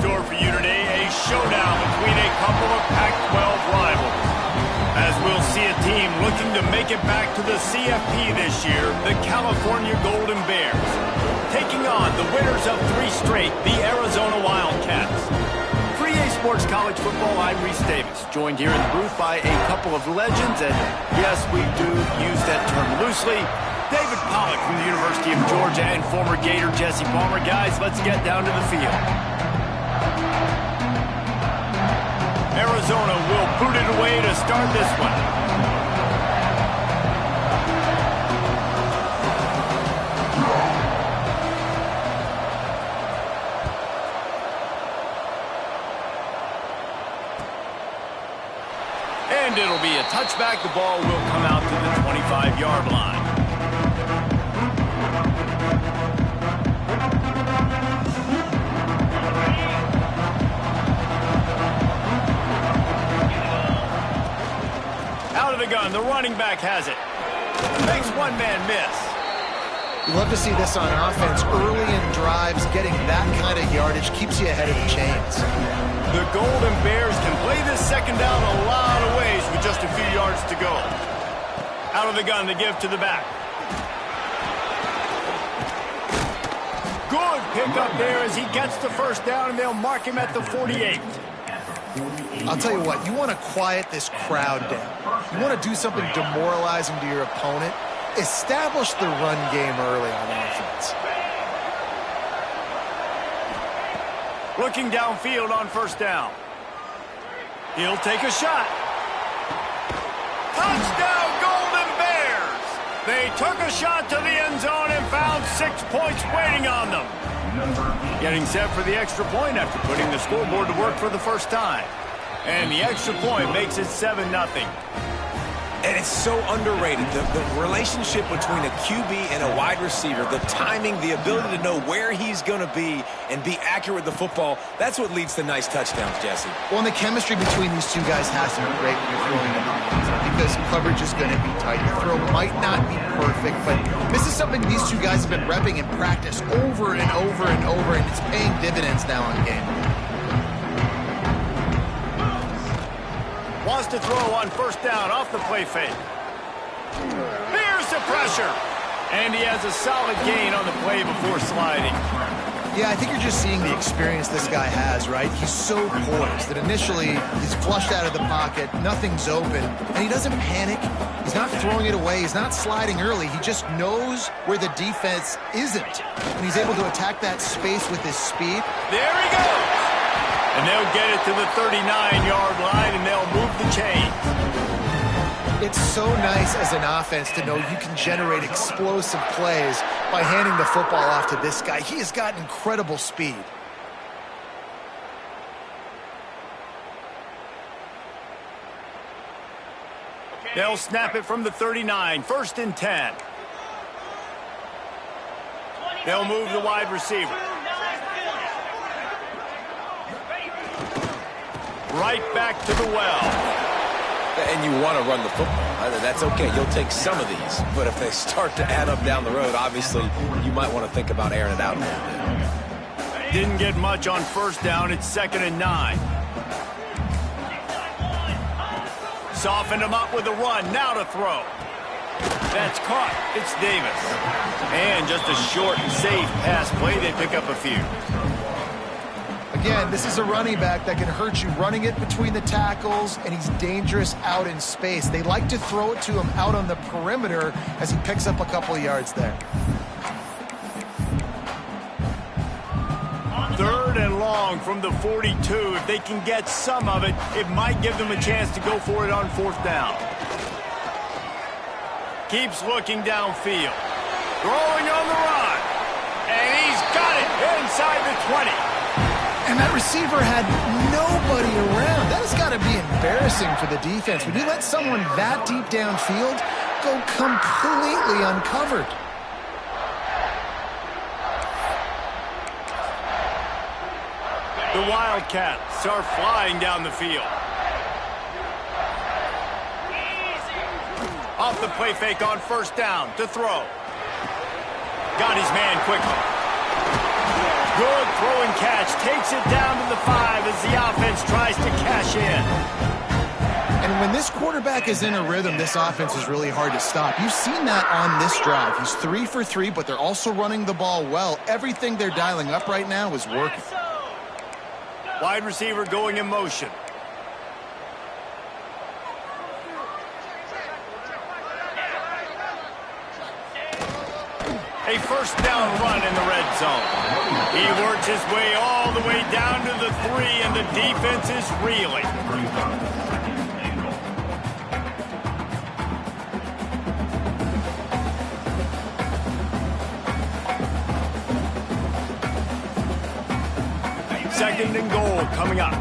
store for you today, a showdown between a couple of Pac-12 rivals. As we'll see a team looking to make it back to the CFP this year, the California Golden Bears, taking on the winners of 3 straight, the Arizona Wildcats. For EA Sports College Football, I'm Reese Davis, joined here in the booth by a couple of legends, and yes, we do use that term loosely. David Pollack from the University of Georgia and former Gator Jesse Palmer. Guys, let's get down to the field. Arizona will boot it away to start this one. And it'll be a touchback. The ball will come out to the 25-yard line. The gun, the running back has it. Makes one man miss. You love to see this on offense. Early in drives, getting that kind of yardage keeps you ahead of the chains. The Golden Bears can play this second down a lot of ways with just a few yards to go. Out of the gun, the give to the back. Good pick up there as he gets the first down, and they'll mark him at the 48. I'll tell you what, you want to quiet this crowd down. You want to do something demoralizing to your opponent. Establish the run game early on offense. Looking downfield on first down. He'll take a shot. Touchdown, Golden Bears! They took a shot to the end zone and found 6 points waiting on them. Getting set for the extra point after putting the scoreboard to work for the first time. And the extra point makes it 7-0. And it's so underrated. The relationship between a QB and a wide receiver, the timing, the ability to know where he's going to be and be accurate with the football, that's what leads to nice touchdowns, Jesse. Well, and the chemistry between these two guys has to be great when you're throwing into the end zone because coverage is going to be tight. The throw might not be perfect, but this is something these two guys have been repping in practice over and over and over, and it's paying dividends now on game. Wants to throw on first down off the play fake. Here's the pressure. And he has a solid gain on the play before sliding. Yeah, I think you're just seeing the experience this guy has, right? He's so poised that initially he's flushed out of the pocket, nothing's open, and he doesn't panic. He's not throwing it away. He's not sliding early. He just knows where the defense isn't. And he's able to attack that space with his speed. There he goes. And they'll get it to the 39-yard line, and they'll move the chains. It's so nice as an offense to know you can generate explosive plays by handing the football off to this guy. He has got incredible speed. They'll snap it from the 39, 1st and 10. They'll move the wide receiver. Right back to the well. And you want to run the football. That's okay. You'll take some of these. But if they start to add up down the road, obviously, you might want to think about airing it out a little bit. Didn't get much on first down. It's 2nd and 9. Softened him up with a run. Now to throw. That's caught. It's Davis. And just a short and safe pass play. They pick up a few. Again, this is a running back that can hurt you running it between the tackles, and he's dangerous out in space. They like to throw it to him out on the perimeter as he picks up a couple of yards there. 3rd and long from the 42. If they can get some of it, it might give them a chance to go for it on 4th down. Keeps looking downfield. Throwing on the run. And he's got it inside the 20. And that receiver had nobody around. That has got to be embarrassing for the defense. When you let someone that deep downfield go completely uncovered. The Wildcats are flying down the field. Off the play fake on first down to throw. Got his man quickly. Good throw and catch. Takes it down to the 5 as the offense tries to cash in. And when this quarterback is in a rhythm, this offense is really hard to stop. You've seen that on this drive. He's 3 for 3, but they're also running the ball well. Everything they're dialing up right now is working. Wide receiver going in motion. A first down run in the red zone. He works his way all the way down to the 3, and the defense is reeling. Second and goal coming up.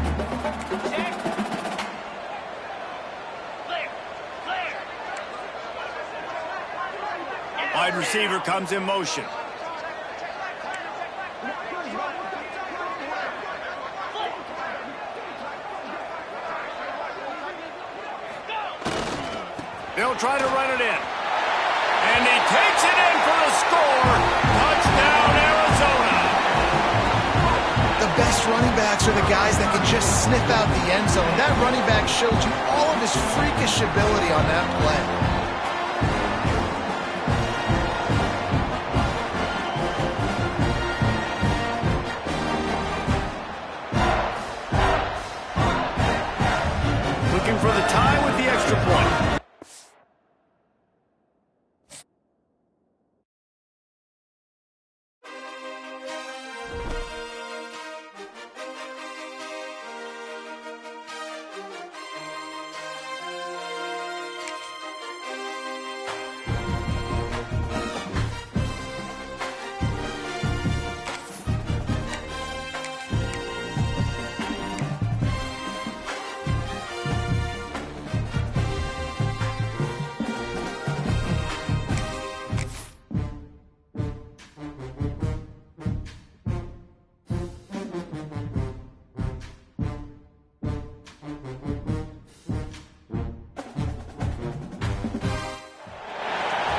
Wide receiver comes in motion. They'll try to run it in. And he takes it in for the score. Touchdown, Arizona. The best running backs are the guys that can just sniff out the end zone. That running back showed you all of his freakish ability on that play. Looking for the tie with the extra point.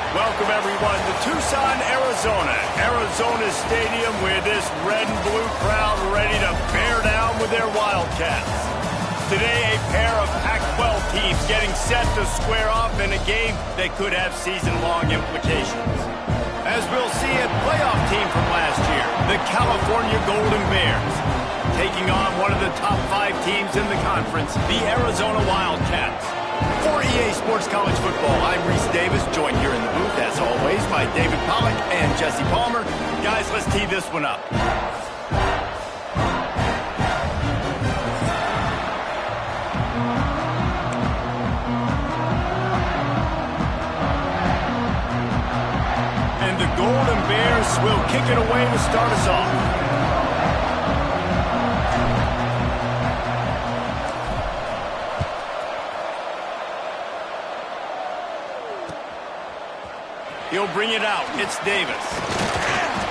Welcome, everyone, to Tucson, Arizona. Arizona Stadium with this red and blue crowd ready to bear down with their Wildcats. Today, a pair of Pac-12 teams getting set to square off in a game that could have season-long implications. As we'll see, a playoff team from last year, the California Golden Bears, taking on one of the top 5 teams in the conference, the Arizona Wildcats. For EA Sports College Football, I'm Reese Davis, joined here in the booth, as always, by David Pollack and Jesse Palmer. Guys, let's tee this one up. And the Golden Bears will kick it away to start us off. He'll bring it out. It's Davis.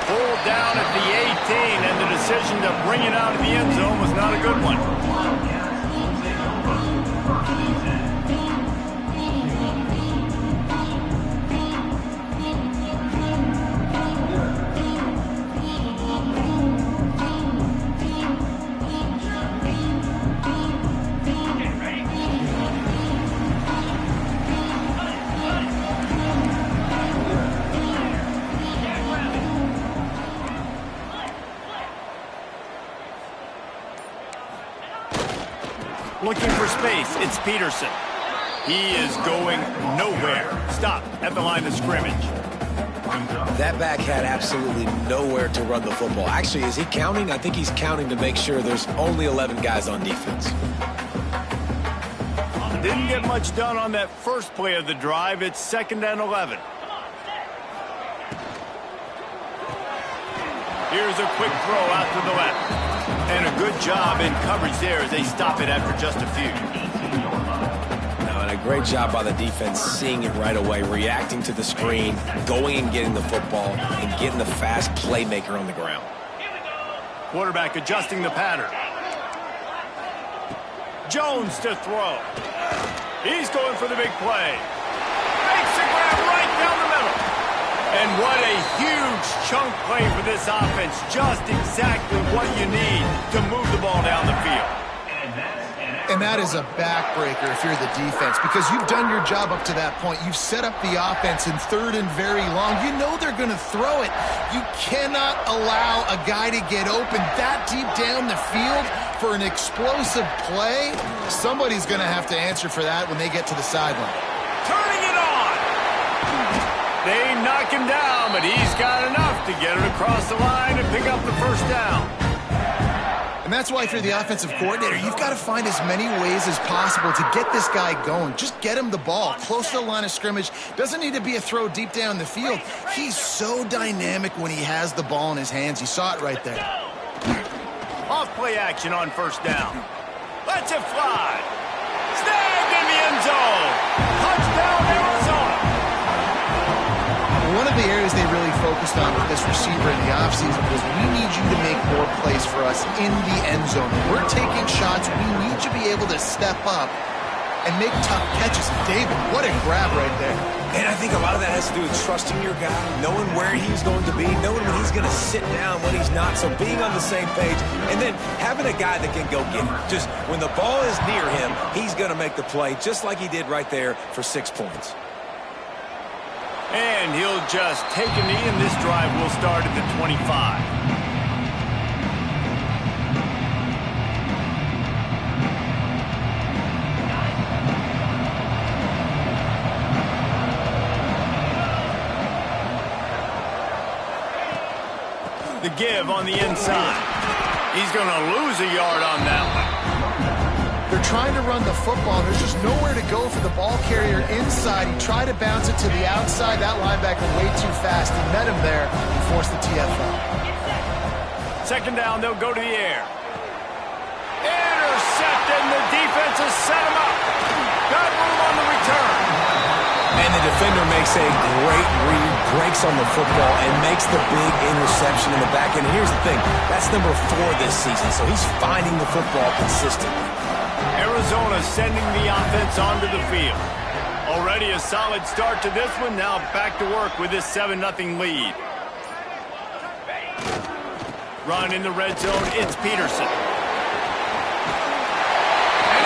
Pulled down at the 18, and the decision to bring it out of the end zone was not a good one. Looking for space, it's Peterson. He is going nowhere. Stop at the line of scrimmage. That back had absolutely nowhere to run the football. Actually, is he counting? I think he's counting to make sure there's only 11 guys on defense. Didn't get much done on that first play of the drive. It's 2nd and 11. Here's a quick throw out to the left. And a good job in coverage there as they stop it after just a few. Now, and a great job by the defense seeing it right away, reacting to the screen, going and getting the football, and getting the fast playmaker on the ground. Quarterback adjusting the pattern. Jones to throw. He's going for the big play. Makes the grab right down the middle. And what a huge chunk play for this offense. Just exactly what you need to move the ball down the field. And that is a backbreaker if you're the defense, because you've done your job up to that point. You've set up the offense in 3rd and very long. You know they're going to throw it. You cannot allow a guy to get open that deep down the field for an explosive play. Somebody's going to have to answer for that when they get to the sideline. Turning it on. They knock him down, but he's got enough to get it across the line and pick up the first down. And that's why if you're the offensive coordinator, you've got to find as many ways as possible to get this guy going. Just get him the ball close to the line of scrimmage. Doesn't need to be a throw deep down the field. He's so dynamic when he has the ball in his hands. You saw it right there. Off play action on first down. Lets it fly. Snagged in the end zone. Touchdown, Arizona. One of the areas they really focused on with this receiver in the offseason was, we need you to make more plays for us in the end zone. When we're taking shots, we need you to be able to step up and make tough catches. David, what a grab right there. And I think a lot of that has to do with trusting your guy, knowing where he's going to be, knowing when he's going to sit down, when he's not. So being on the same page, and then having a guy that can go get it. Just when the ball is near him, he's going to make the play, just like he did right there for 6 points. And he'll just take a knee, and this drive will start at the 25. The give on the inside. He's going to lose a yard on that one. They're trying to run the football. There's just nowhere to go for the ball carrier inside. He tried to bounce it to the outside. That linebacker way too fast. He met him there and forced the TFL. Second down, they'll go to the air. Intercepted, and the defense has set him up. Got room on the return. And the defender makes a great read, breaks on the football, and makes the big interception in the back end. And here's the thing, that's number 4 this season, so he's finding the football consistently. Arizona sending the offense onto the field. Already a solid start to this one. Now back to work with this 7-0 lead. Run in the red zone. It's Peterson. And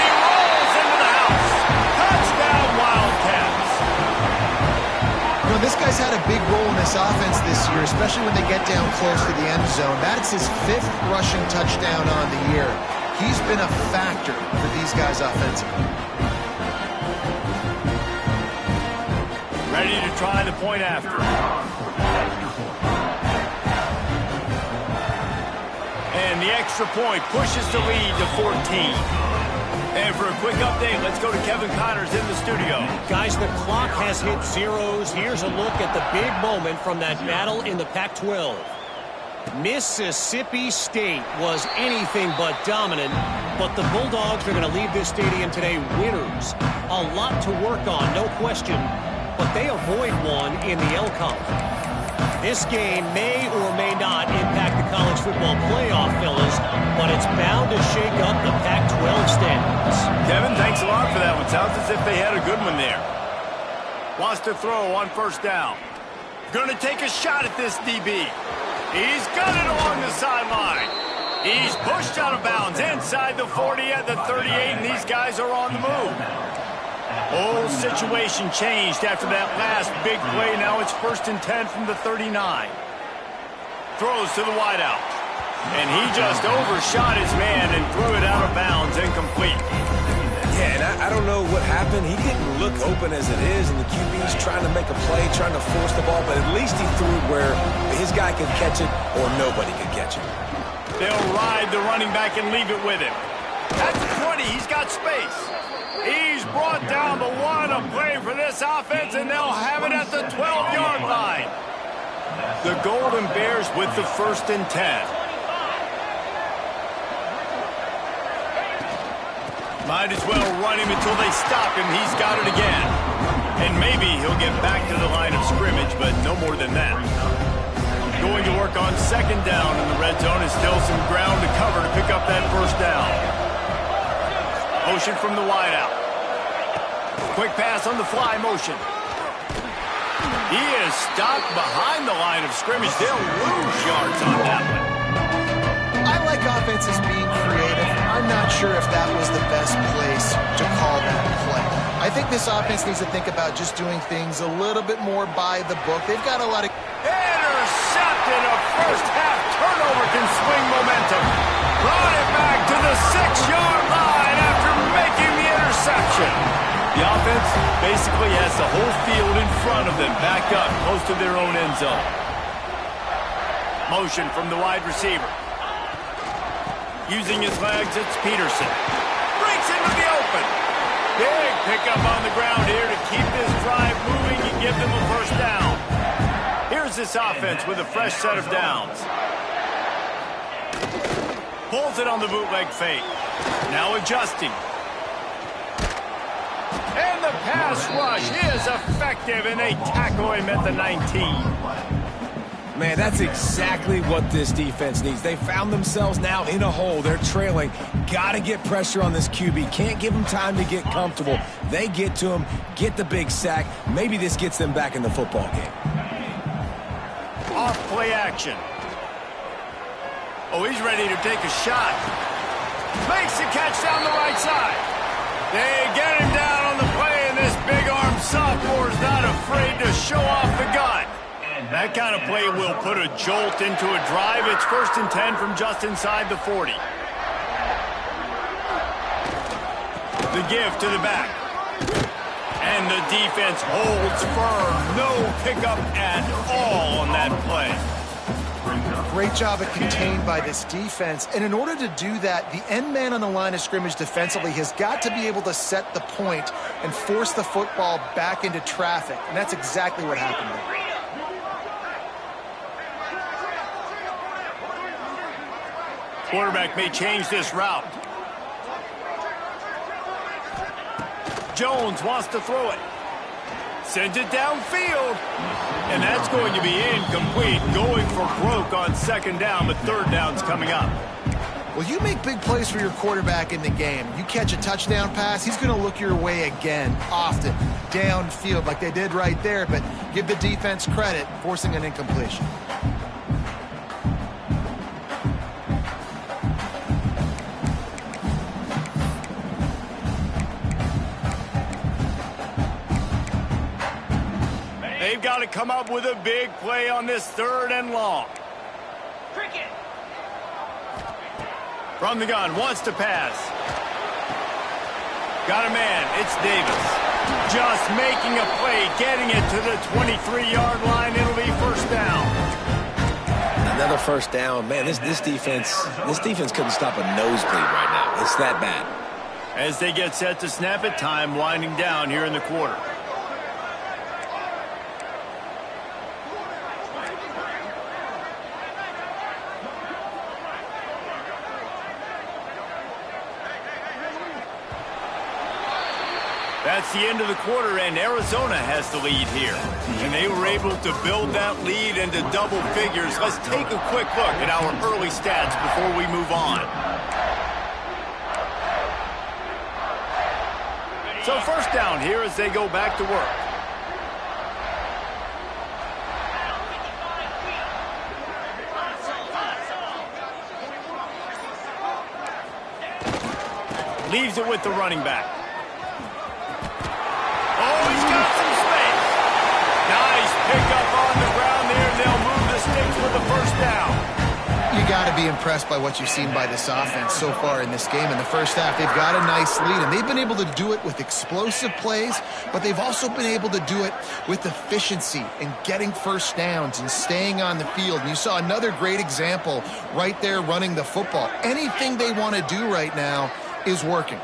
he rolls into the house. Touchdown, Wildcats. You know, this guy's had a big role in this offense this year, especially when they get down close to the end zone. That's his 5th rushing touchdown on the year. He's been a factor for these guys offensively. Ready to try the point after. And the extra point pushes the lead to 14. And for a quick update, let's go to Kevin Connors in the studio. Guys, the clock has hit zeros. Here's a look at the big moment from that battle in the Pac-12. Mississippi State was anything but dominant, but the Bulldogs are going to leave this stadium today winners. A lot to work on, no question, but they avoid one in the L-Conf. This game may or may not impact the college football playoff, fellas, but it's bound to shake up the Pac-12 standings. Kevin, thanks a lot for that one. Sounds as if they had a good one there. Wants to throw on first down. Going to take a shot at this DB. He's got it along the sideline. He's pushed out of bounds inside the 40 at the 38, and these guys are on the move. Whole situation changed after that last big play. Now it's 1st and 10 from the 39. Throws to the wideout. And he just overshot his man and threw it out of bounds, incomplete. Yeah, and I don't know what happened. He didn't look open as it is, and the QB's trying to make a play, trying to force the ball, but at least he threw it where his guy could catch it or nobody could catch it. They'll ride the running back and leave it with him. At the 20, he's got space. He's brought down the one, a play for this offense, and they'll have it at the 12-yard line. The Golden Bears with the 1st and 10. Might as well run him until they stop him. He's got it again. And maybe he'll get back to the line of scrimmage, but no more than that. Going to work on 2nd down in the red zone. Is still some ground to cover to pick up that 1st down. Motion from the wideout. Quick pass on the fly motion. He is stopped behind the line of scrimmage. They'll lose yards on that one. I like offenses being creative. I'm not sure if that was the best place to call that play. I think this offense needs to think about just doing things a little bit more by the book. They've got a lot of... Intercepted. A first-half turnover can swing momentum. Brought it back to the 6-yard line after making the interception. The offense basically has the whole field in front of them, back up close to their own end zone. Motion from the wide receiver. Using his legs, it's Peterson. Breaks into the open. Big pickup on the ground here to keep this drive moving and give them a first down. Here's this offense with a fresh set of downs. Pulls it on the bootleg fake. Now adjusting. And the pass rush is effective, and they tackle him at the 19. Man, that's exactly what this defense needs. They found themselves now in a hole. They're trailing. Got to get pressure on this QB. Can't give him time to get comfortable. They get to him, get the big sack. Maybe this gets them back in the football game. Off play action. Oh, he's ready to take a shot. Makes the catch down the right side. They get him down on the play, and this big-armed sophomore is not afraid to show off the gun. That kind of play will put a jolt into a drive. It's 1st and 10 from just inside the 40. The give to the back. And the defense holds firm. No pickup at all on that play. Great job at contained by this defense. And in order to do that, the end man on the line of scrimmage defensively has got to be able to set the point and force the football back into traffic. And that's exactly what happened there. Quarterback may change this route. Jones wants to throw it. Sends it downfield. And that's going to be incomplete. Going for broke on 2nd down, but 3rd down's coming up. Well, you make big plays for your quarterback in the game. You catch a touchdown pass, he's going to look your way again, often, downfield like they did right there. But give the defense credit, forcing an incompletion. They've got to come up with a big play on this 3rd and long. From the gun, wants to pass. Got a man, it's Davis. Just making a play, getting it to the 23-yard line. It'll be 1st down. Another 1st down. Man, this defense couldn't stop a nosebleed right now. It's that bad. As they get set to snap it, time winding down here in the quarter. That's the end of the quarter, and Arizona has the lead here. And they were able to build that lead into double figures. Let's take a quick look at our early stats before we move on. So 1st down here as they go back to work. Leaves it with the running back. Oh, he's got some space. Nice pickup on the ground there. They'll move the sticks with the 1st down. You got to be impressed by what you've seen by this offense so far in this game. In the 1st half, they've got a nice lead, and they've been able to do it with explosive plays, but they've also been able to do it with efficiency and getting 1st downs and staying on the field. And you saw another great example right there running the football. Anything they want to do right now is working.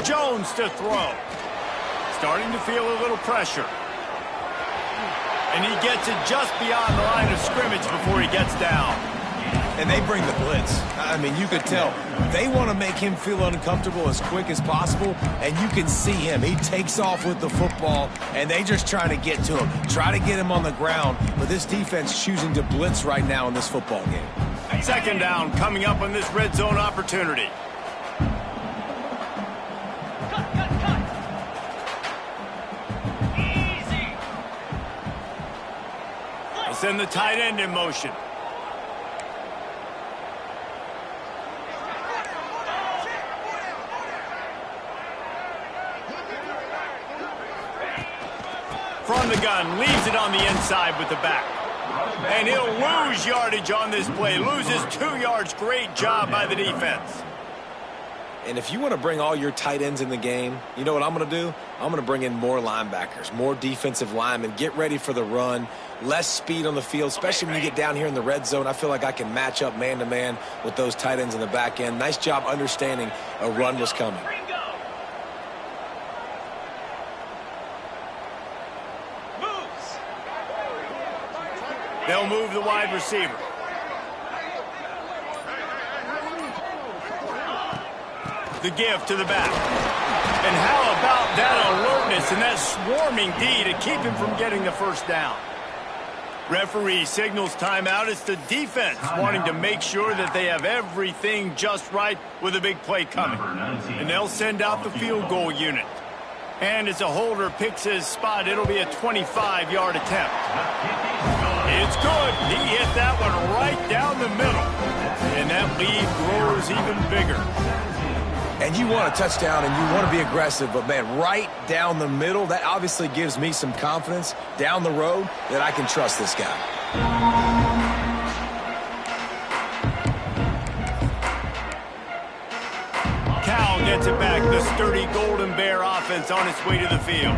Jones to throw. Starting to feel a little pressure. And he gets it just beyond the line of scrimmage before he gets down. And they bring the blitz. I mean, you could tell. They want to make him feel uncomfortable as quick as possible, and you can see him. He takes off with the football, and they just try to get to him, try to get him on the ground. But this defense choosing to blitz right now in this football game. Second down coming up on this red zone opportunity. They'll send the tight end in motion. From the gun, leaves it on the inside with the back. And he'll lose yardage on this play. Loses 2 yards. Great job by the defense. And if you want to bring all your tight ends in the game, you know what I'm going to do? I'm going to bring in more linebackers, more defensive linemen, get ready for the run, less speed on the field, especially when you get down here in the red zone. I feel like I can match up man-to-man with those tight ends in the back end. Nice job understanding a run was coming. They'll move the wide receiver. The give to the back. And how about that alertness and that swarming D to keep him from getting the first down? Referee signals timeout. It's the defense wanting to make sure that they have everything just right with a big play coming. And they'll send out the field goal unit. And as a holder picks his spot, it'll be a 25-yard attempt. It's good. He hit that one right down the middle. And that lead grows even bigger. And you want a touchdown and you want to be aggressive, but, man, right down the middle, that obviously gives me some confidence down the road that I can trust this guy. Cal gets it back. The sturdy Golden Bear offense on its way to the field.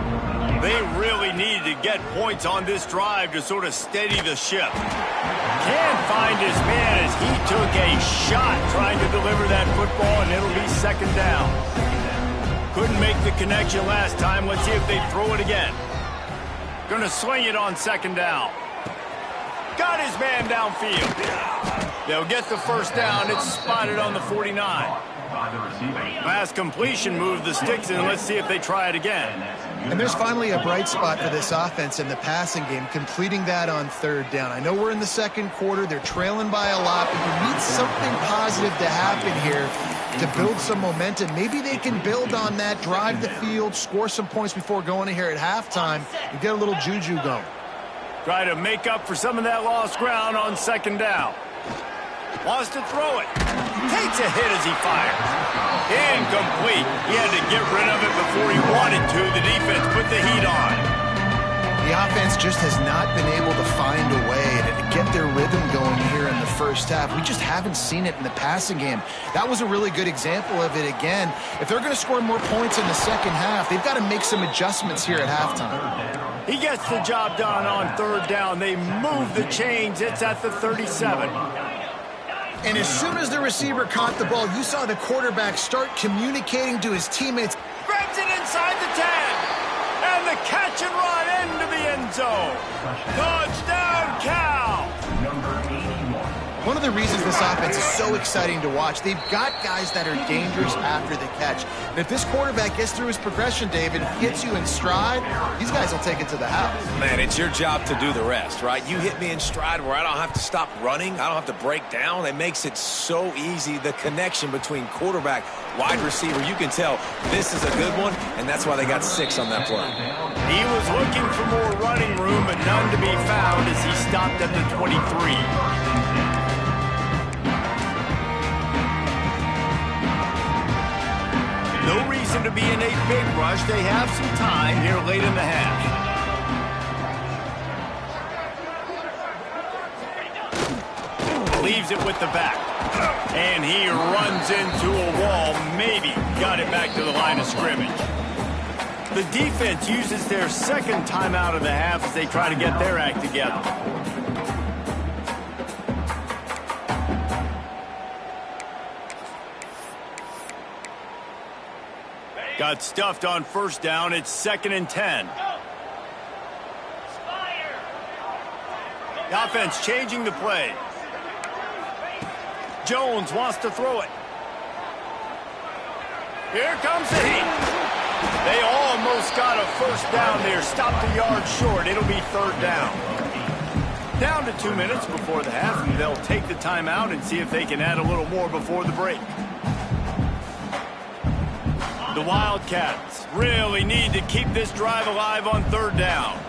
They really needed to get points on this drive to sort of steady the ship. Can't find his man as he took a shot trying to deliver that football, and it'll be second down. Couldn't make the connection last time. Let's see if they throw it again. Gonna swing it on second down. Got his man downfield. They'll get the first down. It's spotted on the 49. Last completion moved the sticks in. Let's see if they try it again. And there's finally a bright spot for this offense in the passing game, completing that on third down. I know we're in the second quarter. They're trailing by a lot, but you need something positive to happen here to build some momentum. Maybe they can build on that, drive the field, score some points before going in here at halftime, and get a little juju going. Try to make up for some of that lost ground on second down. Wants to throw it. Takes a hit as he fires. Incomplete. He had to get rid of it before he wanted to. The defense put the heat on. The offense just has not been able to find a way to get their rhythm going here in the first half. We just haven't seen it in the passing game. That was a really good example of it again. If they're going to score more points in the second half, they've got to make some adjustments here at halftime. He gets the job done on third down. They move the chains. It's at the 37. And as soon as the receiver caught the ball, you saw the quarterback start communicating to his teammates. Grabs it inside the 10. And the catch and run into the end zone. Touchdown, Cal. One of the reasons this offense is so exciting to watch, they've got guys that are dangerous after the catch. And if this quarterback gets through his progression, David, hits you in stride, these guys will take it to the house. Man, it's your job to do the rest, right? You hit me in stride where I don't have to stop running. I don't have to break down. It makes it so easy. The connection between quarterback, wide receiver, you can tell this is a good one, and that's why they got 6 on that play. He was looking for more running room, but none to be found as he stopped at the 23. No reason to be in a big rush. They have some time here late in the half. Leaves it with the back. And he runs into a wall. Maybe got it back to the line of scrimmage. The defense uses their second timeout of the half as they try to get their act together. Got stuffed on first down. It's 2nd and 10. The offense changing the play. Jones wants to throw it. Here comes the heat. They almost got a first down there. Stopped a yard short. It'll be 3rd down. Down to 2 minutes before the half, and they'll take the timeout and see if they can add a little more before the break. The Wildcats really need to keep this drive alive on third down.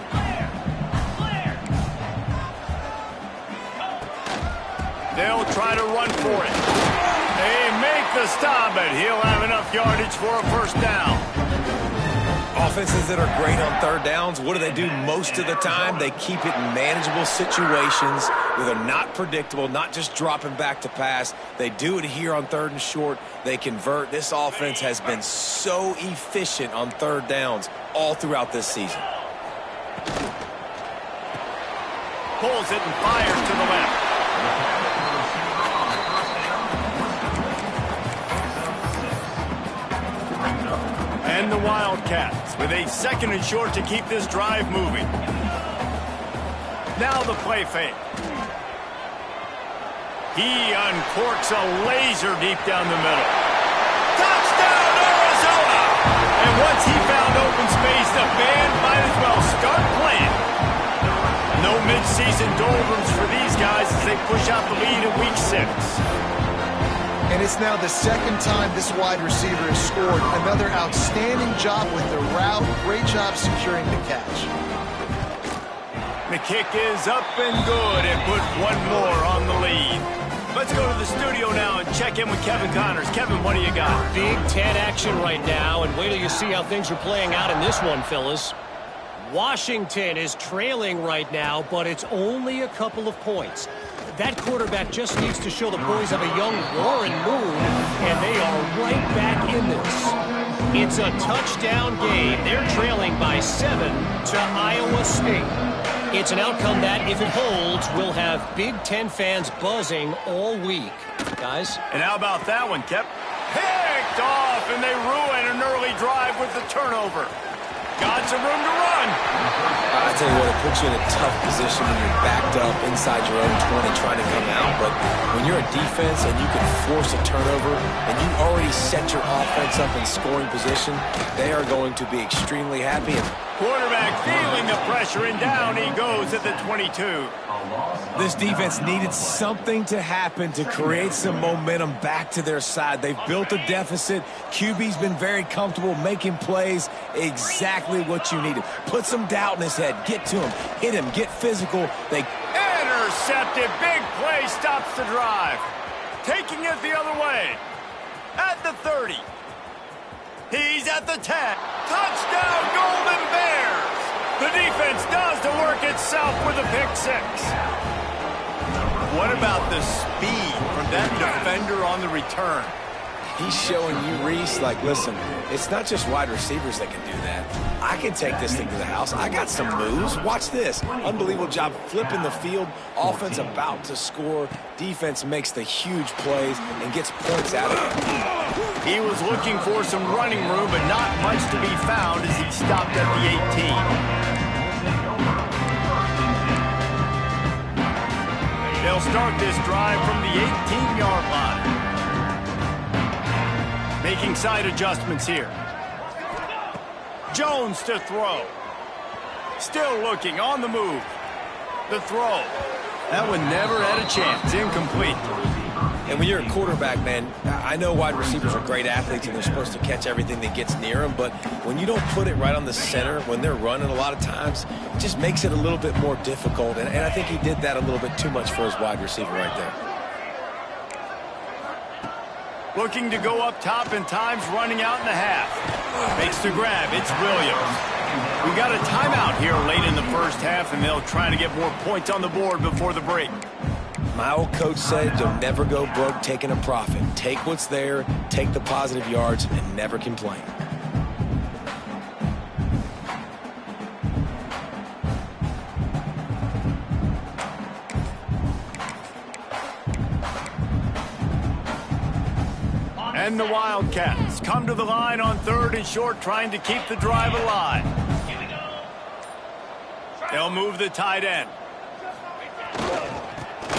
They'll try to run for it. They make the stop, but he'll have enough yardage for a first down. Offenses that are great on third downs, what do? Most of the time, they keep it in manageable situations where they're not predictable, not just dropping back to pass. They do it here on third and short. They convert. This offense has been so efficient on third downs all throughout this season. Pulls it and fires to the left. And the Wildcats with a second and short to keep this drive moving. Now the play fake. He uncorks a laser deep down the middle. Touchdown, Arizona! And once he found open space, the band might as well start playing. No midseason doldrums for these guys as they push out the lead in Week 6. And it's now the second time this wide receiver has scored. Another outstanding job with the route. Great job securing the catch. The kick is up and good and put one more on the lead. Let's go to the studio now and check in with Kevin Connors. Kevin, what do you got? Big Ten action right now, and wait till you see how things are playing out in this one, fellas. Washington is trailing right now, but it's only a couple of points. That quarterback just needs to show the boys of a young Warren Moon, and they are right back in this. It's a touchdown game. They're trailing by 7 to Iowa State. It's an outcome that, if it holds, will have Big Ten fans buzzing all week. Guys? And how about that one, Kep? Picked off, and they ruin an early drive with the turnover. Got some room to run. I tell you what, it puts you in a tough position when you're backed up inside your own 20 trying to come out. But when you're a defense and you can force a turnover and you already set your offense up in scoring position, they are going to be extremely happy. And quarterback feeling the pressure, and down he goes at the 22. This defense needed something to happen to create some momentum back to their side. They've built a deficit. QB's been very comfortable making plays. Exactly what you needed. Put some doubt in his head. Get to him. Hit him. Get physical. They intercepted. Big play stops the drive. Taking it the other way. At the 30. He's at the 10. Touchdown, Golden Bears. The defense does the work itself with a pick 6. What about the speed from that defender on the return? He's showing you, Reese, like, listen, it's not just wide receivers that can do that. I can take this thing to the house. I got some moves. Watch this. Unbelievable job flipping the field. Offense about to score. Defense makes the huge plays and gets points out of it. He was looking for some running room, but not much to be found as he stopped at the 18. They'll start this drive from the 18-yard line. Making side adjustments here. Jones to throw. Still looking on the move. The throw. That one never had a chance. Incomplete. And when you're a quarterback, man, I know wide receivers are great athletes and they're supposed to catch everything that gets near them, but when you don't put it right on the center, when they're running a lot of times, it just makes it a little bit more difficult. And I think he did that a little bit too much for his wide receiver right there. Looking to go up top, and time's running out in the half. Makes the grab. It's Williams. We got a timeout here late in the first half, and they'll try to get more points on the board before the break. My old coach said you'll never go broke taking a profit. Take what's there, take the positive yards, and never complain. And the Wildcats come to the line on 3rd and short, trying to keep the drive alive. They'll move the tight end.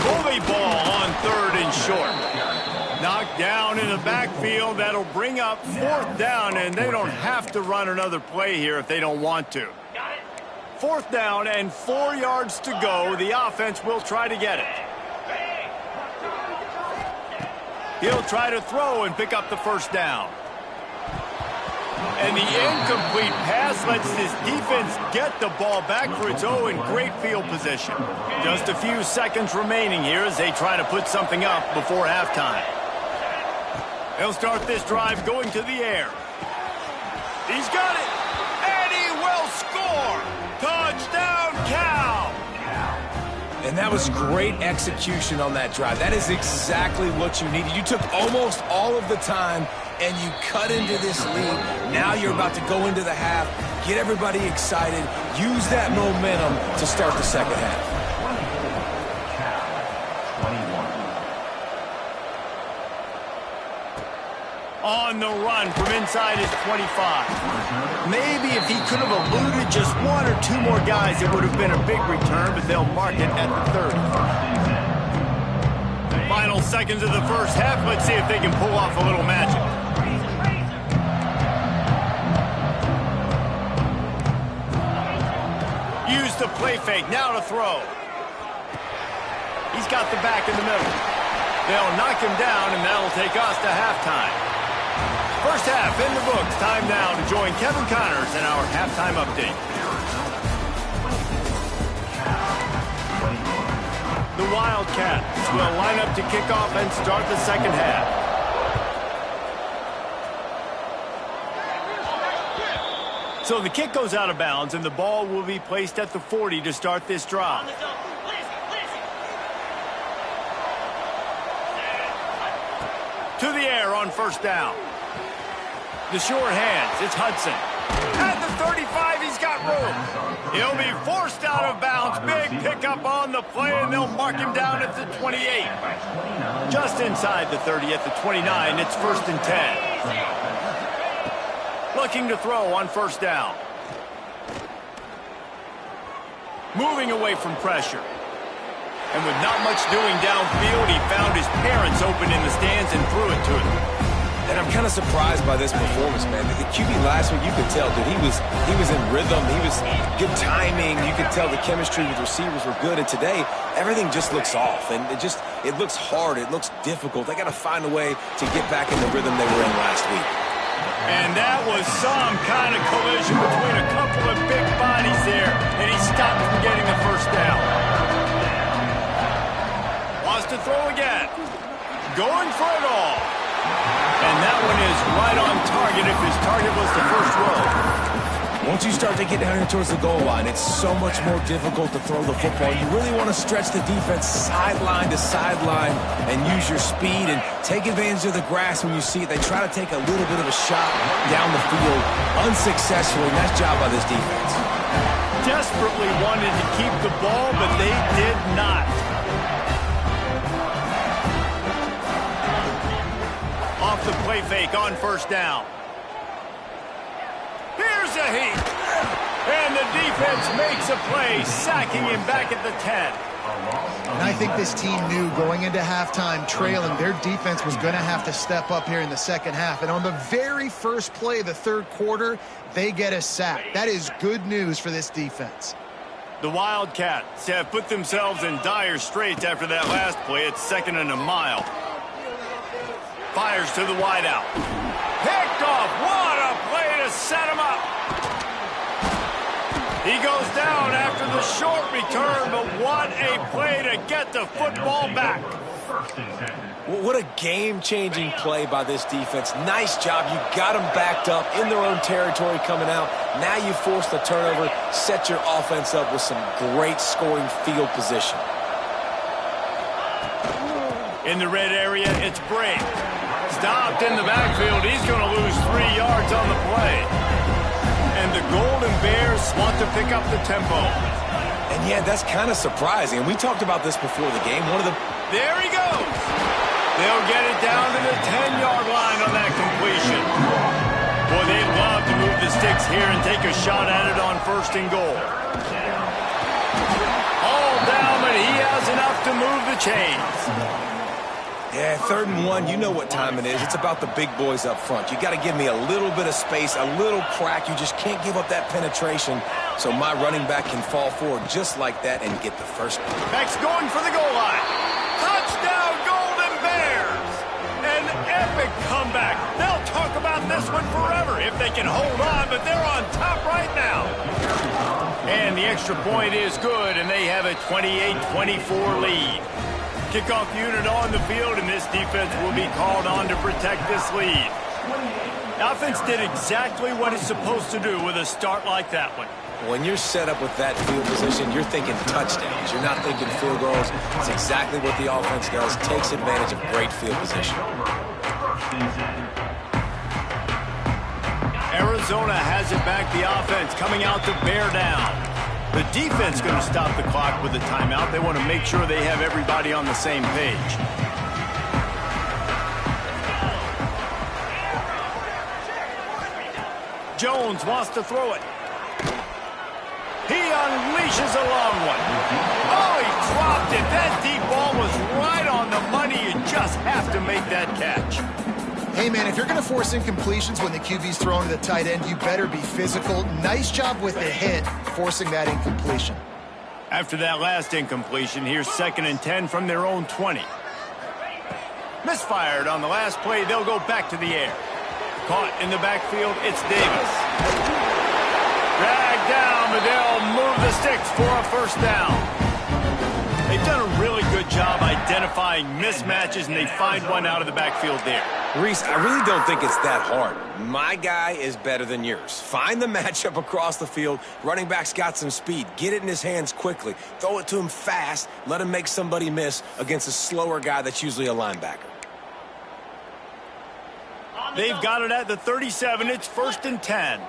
Bully ball on 3rd and short. Knocked down in the backfield. That'll bring up 4th down, and they don't have to run another play here if they don't want to. 4th down and 4 yards to go. The offense will try to get it. He'll try to throw and pick up the 1st down. And the incomplete pass lets this defense get the ball back for its own in great field position. Just a few seconds remaining here as they try to put something up before halftime. They'll start this drive going to the air. He's got it, and he will score! Touchdown, Cal! And that was great execution on that drive. That is exactly what you needed. You took almost all of the time, and you cut into this lead. Now you're about to go into the half, get everybody excited, use that momentum to start the second half. On the run from inside his 25. Maybe if he could have eluded just 1 or 2 more guys, it would have been a big return, but they'll mark it at the 30. Final seconds of the first half. Let's see if they can pull off a little magic. Use the play fake, now to throw. He's got the back in the middle. They'll knock him down, and that'll take us to halftime. First half in the books. Time now to join Kevin Connors in our halftime update. The Wildcats will line up to kick off and start the second half. So the kick goes out of bounds, and the ball will be placed at the 40 to start this drive. To the air on 1st down. The short hands, it's Hudson. At the 35, he's got room. He'll be forced out of bounds. Big pickup on the play, and they'll mark him down at the 28. Just inside the 30 at the 29, it's 1st and 10. Looking to throw on 1st down. Moving away from pressure. And with not much doing downfield, he found his parents open in the stands and threw it to him. And I'm kind of surprised by this performance, man. The QB last week, you could tell, dude, he was in rhythm. He was good timing. You could tell the chemistry with receivers were good. And today, everything just looks off. And it looks hard. It looks difficult. They got to find a way to get back in the rhythm they were in last week. And that was some kind of collision between a couple of big bodies there. And he stopped from getting the 1st down. Wants to throw again. Going for it all. And that one is right on target if his target was the 1st row. Once you start to get down here towards the goal line, it's so much more difficult to throw the football. You really want to stretch the defense sideline to sideline and use your speed and take advantage of the grass when you see it. They try to take a little bit of a shot down the field unsuccessfully. Nice job by this defense. Desperately wanted to keep the ball, but they did not. Off the play fake on 1st down. Here's a heat. And the defense makes a play, sacking him back at the 10. And I think this team knew going into halftime trailing, their defense was going to have to step up here in the second half. And on the very first play of the 3rd quarter, they get a sack. That is good news for this defense. The Wildcats have put themselves in dire straits after that last play. It's 2nd and a mile. Fires to the wideout. Picked off. What a play to set him up. He goes down after the short return, but what a play to get the football back. What a game-changing play by this defense. Nice job. You got them backed up in their own territory coming out. Now you force the turnover, set your offense up with some great scoring field position. In the red area, it's Brake. Stopped in the backfield. He's going to lose 3 yards on the play. And the Golden Bears want to pick up the tempo. And yeah, that's kind of surprising. And we talked about this before the game. There he goes. They'll get it down to the 10-yard line on that completion. Boy, they'd love to move the sticks here and take a shot at it on 1st and goal. All down, but he has enough to move the chains. Yeah, 3rd and 1, you know what time it is. It's about the big boys up front. You got to give me a little bit of space, a little crack. You just can't give up that penetration so my running back can fall forward just like that and get the first one. Back's going for the goal line. Touchdown, Golden Bears! An epic comeback. They'll talk about this one forever if they can hold on, but they're on top right now. And the extra point is good, and they have a 28-24 lead. Kickoff unit on the field, and this defense will be called on to protect this lead. The offense did exactly what it's supposed to do with a start like that one. When you're set up with that field position, you're thinking touchdowns. You're not thinking field goals. It's exactly what the offense does. Takes advantage of great field position. Arizona has it back. The offense coming out to bear down. The defense going to stop the clock with a timeout. They want to make sure they have everybody on the same page. Jones wants to throw it. He unleashes a long one. Oh, he dropped it. That deep ball was right on the money. You just have to make that catch. Hey, man, if you're going to force incompletions when the QB's thrown to the tight end, you better be physical. Nice job with the hit, forcing that incompletion. After that last incompletion, here's 2nd and 10 from their own 20. Misfired on the last play. They'll go back to the air. Caught in the backfield, it's Davis. Dragged down, but they'll move the sticks for a first down. They've done a really good job identifying mismatches, and they find one out of the backfield there. Reese, I really don't think it's that hard. My guy is better than yours. Find the matchup across the field. Running back's got some speed. Get it in his hands quickly. Throw it to him fast. Let him make somebody miss against a slower guy that's usually a linebacker. They've got it at the 37. It's 1st and 10.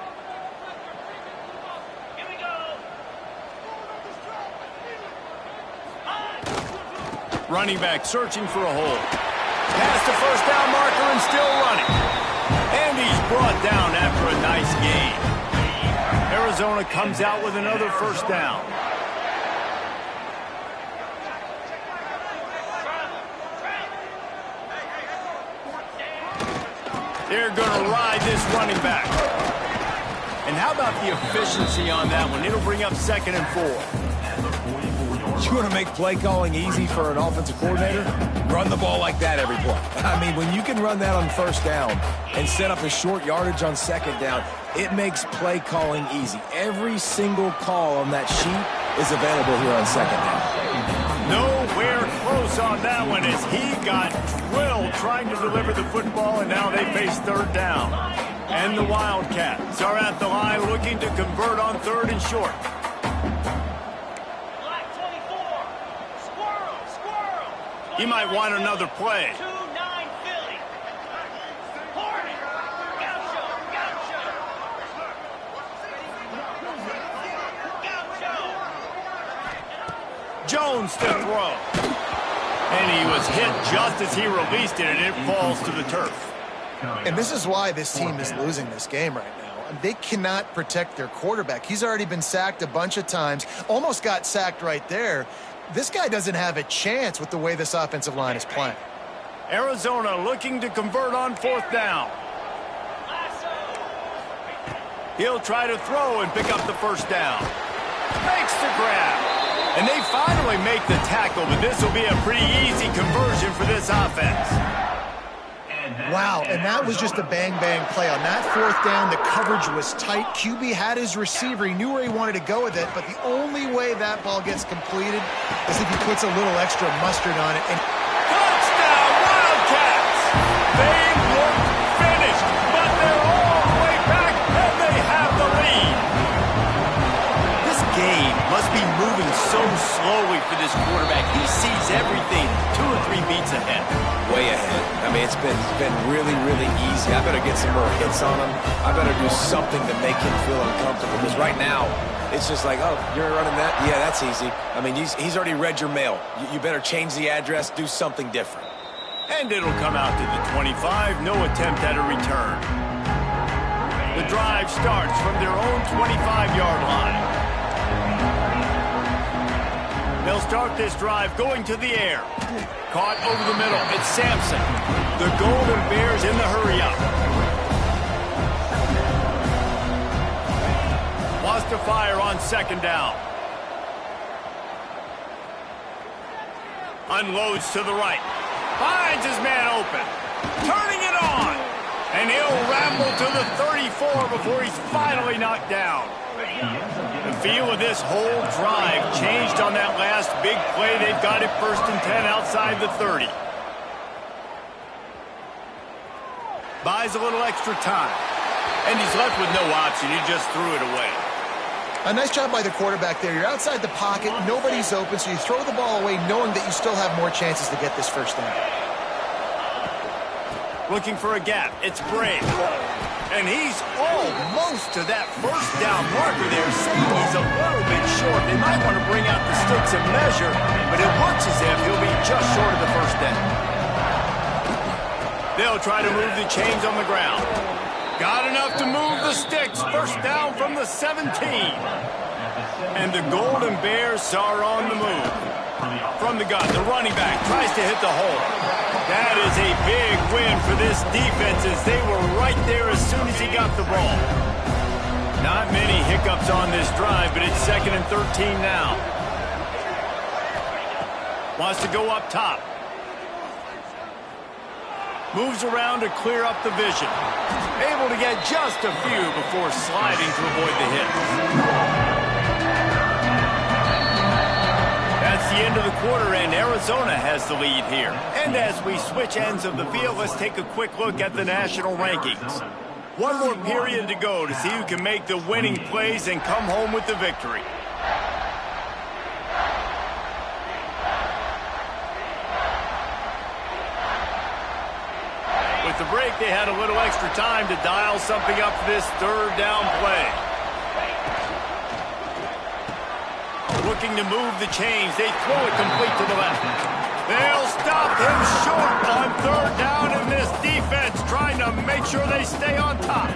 Running back searching for a hole. Past the first down marker and still running. And he's brought down after a nice gain. Arizona comes out with another first down. They're going to ride this running back. And how about the efficiency on that one? It'll bring up 2nd and 4. You want to make play calling easy for an offensive coordinator? Run the ball like that every play. I mean, when you can run that on first down and set up a short yardage on 2nd down, it makes play calling easy. Every single call on that sheet is available here on 2nd down. Nowhere close on that one as he got drilled trying to deliver the football, and now they face 3rd down. And the Wildcats are at the line looking to convert on 3rd and short. He might want another play. Jones to throw. And he was hit just as he released it, and it falls to the turf. And this is why this team is losing this game right now. They cannot protect their quarterback. He's already been sacked a bunch of times. Almost got sacked right there. This guy doesn't have a chance with the way this offensive line is playing. Arizona looking to convert on 4th down. He'll try to throw and pick up the first down. Makes the grab. And they finally make the tackle, but this will be a pretty easy conversion for this offense. Wow, and that was just a bang-bang play. On that 4th down, the coverage was tight. QB had his receiver. He knew where he wanted to go with it, but the only way that ball gets completed is if he puts a little extra mustard on it. And touchdown, Wildcats! They look finished, but they're all the way back, and they have the lead. This game must be moving so slowly for this quarterback. He sees everything 2 or 3 beats ahead. Way ahead. I mean, it's been really, really easy. I better get some more hits on him. I better do something to make him feel uncomfortable. Because right now, it's just like, oh, you're running that? Yeah, that's easy. I mean, he's already read your mail. You better change the address, do something different. And it'll come out to the 25. No attempt at a return. The drive starts from their own 25-yard line. They'll start this drive going to the air. Caught over the middle. It's Sampson. The Golden Bears in the hurry-up. Wants to fire on second down. Unloads to the right. Finds his man open. Turning it on. And he'll ramble to the 34 before he's finally knocked down. The feel of this whole drive changed on that last big play. They've got it 1st and 10 outside the 30. Buys a little extra time. And he's left with no option. He just threw it away. A nice job by the quarterback there. You're outside the pocket. Nobody's open, so you throw the ball away knowing that you still have more chances to get this first down. Looking for a gap. It's Brave. And he's almost to that first down marker there. Saying he's a little bit short. They might want to bring out the sticks and measure, but it looks as if he'll be just short of the first down. They'll try to move the chains on the ground. Got enough to move the sticks. First down from the 17. And the Golden Bears are on the move. From the gun, the running back tries to hit the hole. That is a big win for this defense as they were right there as soon as he got the ball. Not many hiccups on this drive, but it's 2nd and 13 now. Wants to go up top. Moves around to clear up the vision. Able to get just a few before sliding to avoid the hit. That's the end of the quarter, and Arizona has the lead here. And as we switch ends of the field, let's take a quick look at the national rankings. One more period to go to see who can make the winning plays and come home with the victory. With the break, they had a little extra time to dial something up for this 3rd down play. Looking to move the chains. They throw it complete to the left. They'll stop him short on 3rd down, and this defense trying to make sure they stay on top.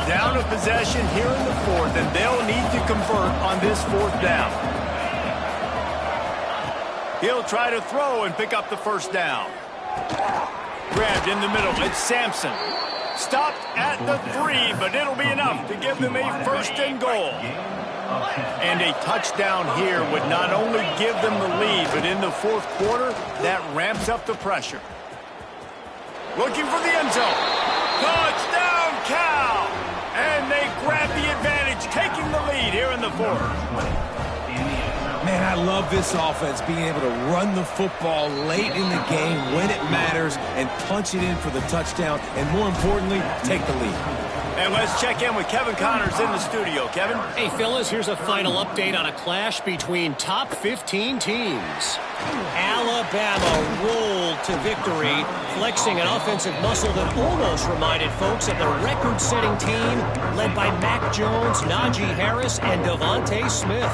Down a possession here in the 4th, and they'll need to convert on this 4th down. He'll try to throw and pick up the first down. Grabbed in the middle. It's Sampson. Stopped at the 3, but it'll be enough to give them a 1st and goal. And a touchdown here would not only give them the lead, but in the 4th quarter, that ramps up the pressure. Looking for the end zone. Touchdown, Cal! And they grab the advantage, taking the lead here in the 4th. Man, I love this offense, being able to run the football late in the game when it matters and punch it in for the touchdown, and more importantly, take the lead. And let's check in with Kevin Connors in the studio. Kevin? Hey, fellas, here's a final update on a clash between top 15 teams. Alabama rolled to victory, flexing an offensive muscle that almost reminded folks of the record-setting team led by Mac Jones, Najee Harris, and Devontae Smith.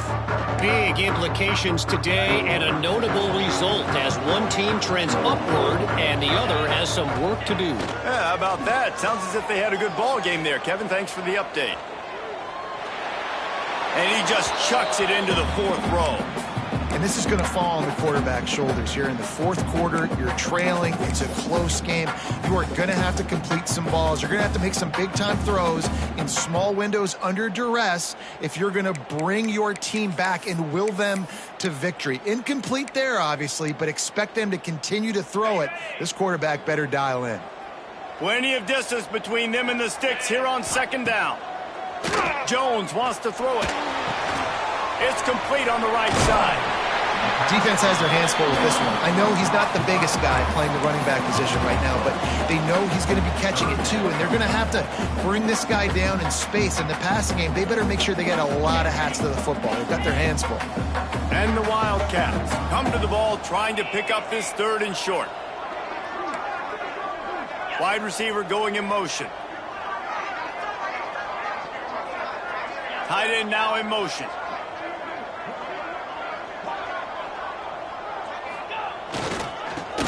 Big implications today and a notable result as one team trends upward and the other has some work to do. Yeah, how about that? Sounds as if they had a good ball game there. Kevin, thanks for the update. And he just chucks it into the 4th row. And this is going to fall on the quarterback's shoulders here in the 4th quarter. You're trailing. It's a close game. You are going to have to complete some balls. You're going to have to make some big-time throws in small windows under duress if you're going to bring your team back and will them to victory. Incomplete there, obviously, but expect them to continue to throw it. This quarterback better dial in. Plenty of distance between them and the sticks here on 2nd down. Jones wants to throw it. It's complete on the right side. Defense has their hands full with this one. I know he's not the biggest guy playing the running back position right now, but they know he's going to be catching it too, and they're going to have to bring this guy down in space. In the passing game, they better make sure they get a lot of hats to the football. They've got their hands full. And the Wildcats come to the ball trying to pick up this 3rd and short. Wide receiver going in motion. Tight end now in motion.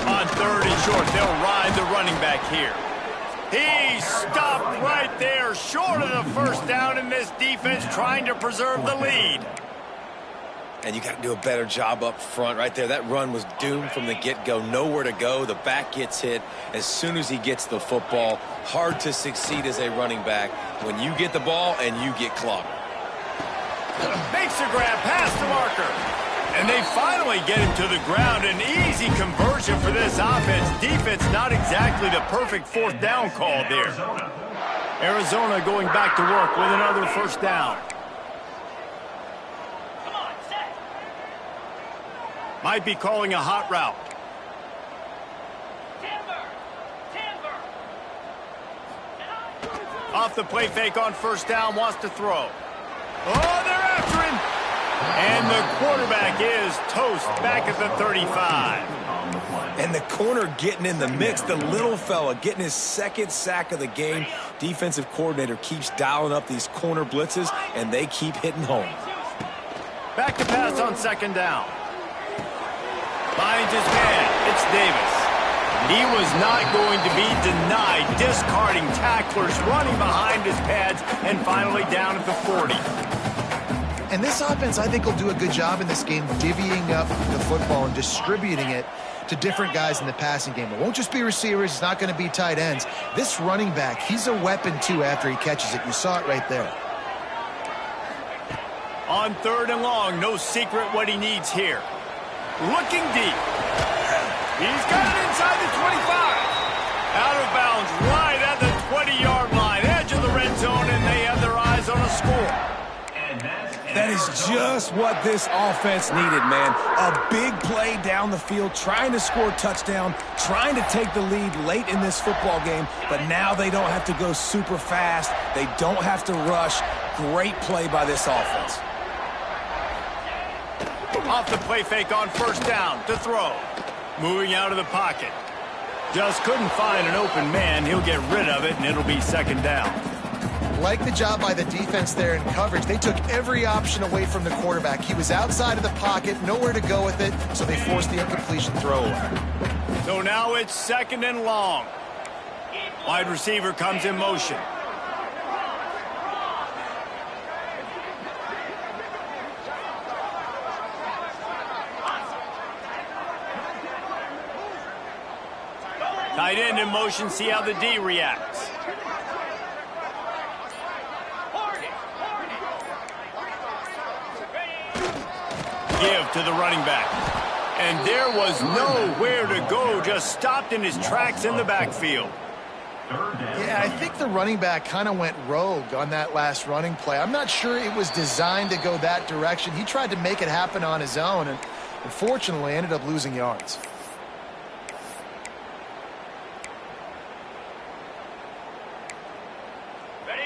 On 3rd and short, they'll ride the running back here. He stopped right there, short of the first down, and this defense trying to preserve the lead. And you got to do a better job up front right there. That run was doomed from the get-go. Nowhere to go. The back gets hit as soon as he gets the football. Hard to succeed as a running back when you get the ball and you get clobbered. Makes a grab past the marker. And they finally get him to the ground. An easy conversion for this offense. Defense not exactly the perfect fourth down call there. Arizona going back to work with another first down. Might be calling a hot route. Off the play fake on first down, wants to throw. Oh, they're after him. And the quarterback is toast back at the 35. And the corner getting in the mix. The little fella getting his second sack of the game. Defensive coordinator keeps dialing up these corner blitzes, and they keep hitting home. Back to pass on second down. Finds his man. It's Davis. He was not going to be denied, discarding tacklers, running behind his pads, and finally down at the 40. And this offense, I think, will do a good job in this game divvying up the football and distributing it to different guys in the passing game. It won't just be receivers. It's not going to be tight ends. This running back, he's a weapon, too, after he catches it. You saw it right there. On third and long, no secret what he needs here. Looking deep. He's got it inside the 25. Out of bounds right at the 20-yard line. Edge of the red zone, and they have their eyes on a score. That is just what this offense needed, man. A big play down the field, trying to score a touchdown, trying to take the lead late in this football game, but now they don't have to go super fast. They don't have to rush. Great play by this offense. Off the play fake on first down to throw. Moving out of the pocket. Just couldn't find an open man. He'll get rid of it, and it'll be second down. Like the job by the defense there in coverage. They took every option away from the quarterback. He was outside of the pocket, nowhere to go with it, so they forced the incompletion throwaway. So now it's second and long. Wide receiver comes in motion. Tight end in motion, see how the D reacts. Give to the running back. And there was nowhere to go, just stopped in his tracks in the backfield. Yeah, I think the running back kind of went rogue on that last running play. I'm not sure it was designed to go that direction. He tried to make it happen on his own, and unfortunately ended up losing yards.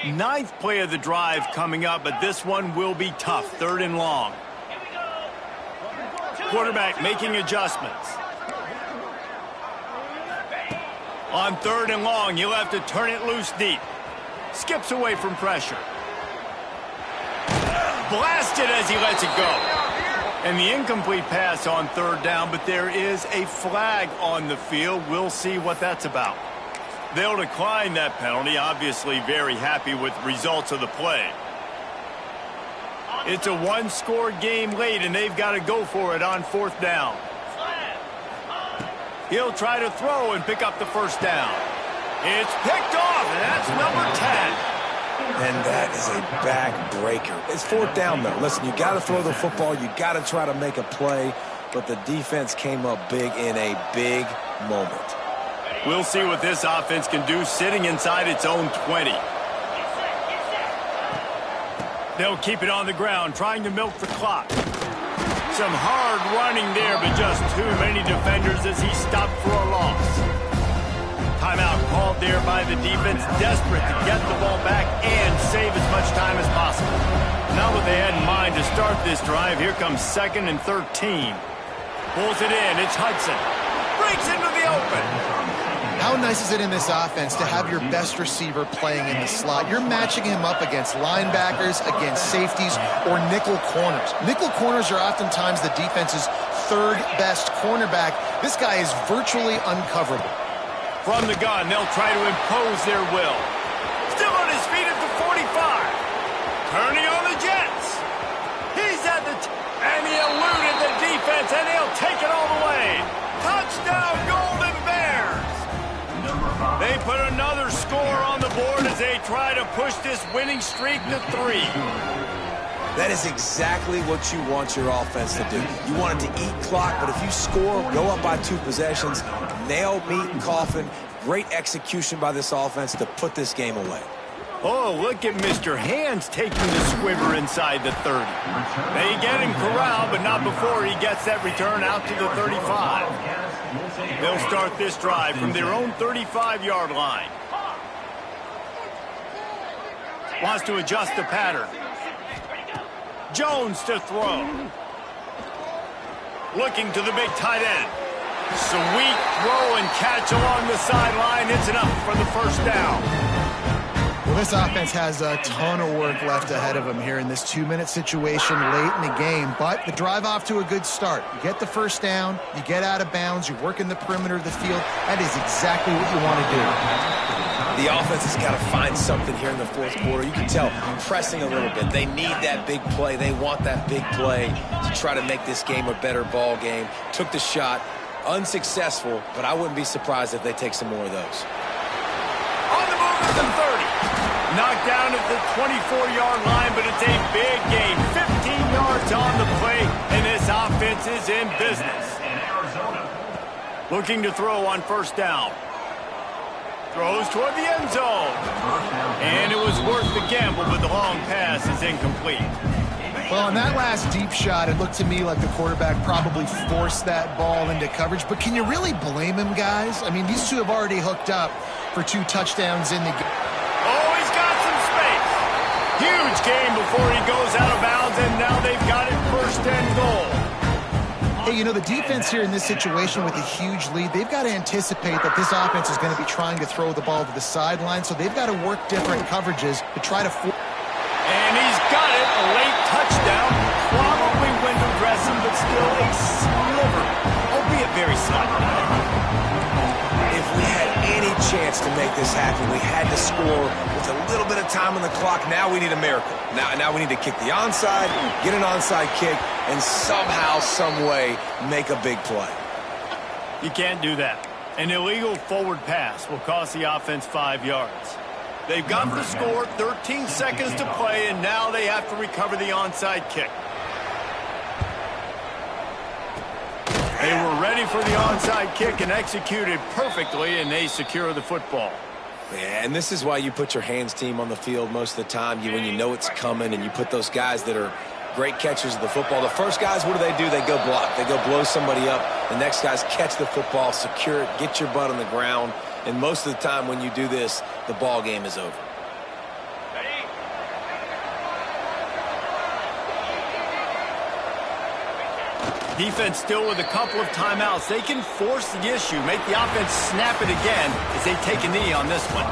Ninth play of the drive coming up, but this one will be tough. Third and long. Quarterback making adjustments. On third and long, you'll have to turn it loose deep. Skips away from pressure. Blasted as he lets it go. And the incomplete pass on third down, but there is a flag on the field. We'll see what that's about. They'll decline that penalty, obviously very happy with the results of the play. It's a one-score game late, and they've got to go for it on fourth down. He'll try to throw and pick up the first down. It's picked off, and that's number 10. And that is a backbreaker. It's fourth down, though. Listen, you got to throw the football. You got to try to make a play, but the defense came up big in a big moment. We'll see what this offense can do sitting inside its own 20. They'll keep it on the ground, trying to milk the clock. Some hard running there, but just too many defenders as he stopped for a loss. Timeout called there by the defense, desperate to get the ball back and save as much time as possible. Not what they had in mind to start this drive. Here comes second and 13. Pulls it in. It's Hudson. Breaks into the open. How nice is it in this offense to have your best receiver playing in the slot? You're matching him up against linebackers, against safeties, or nickel corners. Nickel corners are oftentimes the defense's third best cornerback. This guy is virtually uncoverable. From the gun, they'll try to impose their will. Still on his feet at the 45. Turning on the Jets. He's at the and he chance, and he'll take it all the way. Touchdown, Golden Bears! They put another score on the board as they try to push this winning streak to 3. That is exactly what you want your offense to do. You want it to eat clock, but if you score, go up by 2 possessions, nail meat and coffin. Great execution by this offense to put this game away. Oh, look at Mr. Hands taking the squibber inside the 30. They get him corralled, but not before he gets that return out to the 35. They'll start this drive from their own 35-yard line. Wants to adjust the pattern. Jones to throw. Looking to the big tight end. Sweet throw and catch along the sideline. It's enough for the first down. Well, this offense has a ton of work left ahead of them here in this 2-minute situation late in the game, but the drive off to a good start. You get the first down, you get out of bounds, you work in the perimeter of the field. That is exactly what you want to do. The offense has got to find something here in the fourth quarter. You can tell pressing a little bit. They need that big play. They want that big play to try to make this game a better ball game. Took the shot, unsuccessful, but I wouldn't be surprised if they take some more of those. On the move at the 30. Knocked down at the 24-yard line, but it's a big gain. 15 yards on the play, and this offense is in business. Looking to throw on first down. Throws toward the end zone. And it was worth the gamble, but the long pass is incomplete. Well, on that last deep shot, it looked to me like the quarterback probably forced that ball into coverage. But can you really blame him, guys? I mean, these two have already hooked up for 2 touchdowns in the game. Oh, he's got some space. Huge gain before he goes out of bounds, and now they've got it first and goal. Hey, you know, the defense here in this situation with a huge lead, they've got to anticipate that this offense is going to be trying to throw the ball to the sideline, so they've got to work different coverages to try to And he's got it, a late touchdown. Probably window dressing, but still a sliver, albeit very slight. If we had any chance to make this happen, we had to score with a little bit of time on the clock. Now we need a miracle. Now we need to kick the onside, get an onside kick, and somehow, some way, make a big play. You can't do that. An illegal forward pass will cost the offense 5 yards. They've got the score, 13 seconds to play, and now they have to recover the onside kick. They were ready for the onside kick and executed perfectly, and they secure the football. Yeah, and this is why you put your hands team on the field most of the time. When you know it's coming, and you put those guys that are great catchers of the football. The first guys, what do? They go block. They go blow somebody up. The next guys catch the football, secure it, get your butt on the ground. And most of the time when you do this, the ball game is over. Defense still with a couple of timeouts. They can force the issue, make the offense snap it again as they take a knee on this one.